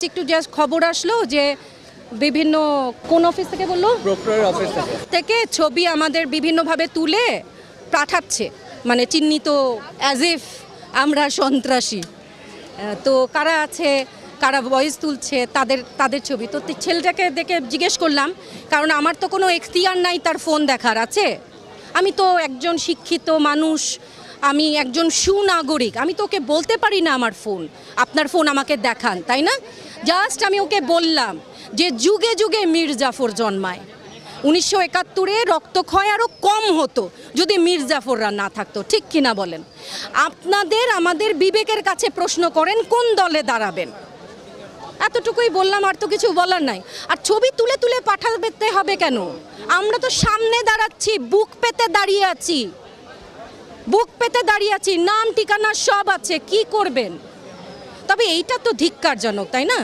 একটু জাস্ট খবর আসলো যে বিভিন্ন কোন অফিস থেকে বললো প্রক্টরের অফিস থেকে ছবি আমাদের বিভিন্নভাবে তুলে পাঠাচ্ছে, মানে চিহ্নিত অ্যাজ ইফ আমরা সন্ত্রাসী। তো কারা আছে, কারা ভয়েস তুলছে, তাদের ছবি। তো ছেলেটাকে দেখে জিজ্ঞেস করলাম, কারণ আমার তো কোনো এখতিয়ার নাই তার ফোন দেখার, আছে? আমি তো একজন শিক্ষিত মানুষ, আমি একজন সুনাগরিক, আমি তো ওকে বলতে পারি না আমার ফোন, আপনার ফোন আমাকে দেখান, তাই না? জাস্ট আমি ওকে বললাম যে যুগে যুগে মীর জাফর জন্মায়, 1971-এ রক্তক্ষয় আরও কম হতো যদি মীর জাফররা না থাকতো, ঠিক কিনা বলেন? আপনাদের আমাদের বিবেকের কাছে প্রশ্ন করেন কোন দলে দাঁড়াবেন। এতটুকুই বললাম, আর তো কিছু বলার নাই। আর ছবি তুলে তুলে পাঠাতে হবে কেন? আমরা তো সামনে দাঁড়াচ্ছি, বুক পেতে দাঁড়িয়ে আছি, নাম ঠিকানা সব আছে, কি করবেন? তবে এইটা তো ধিক্কারজনক, তাই না?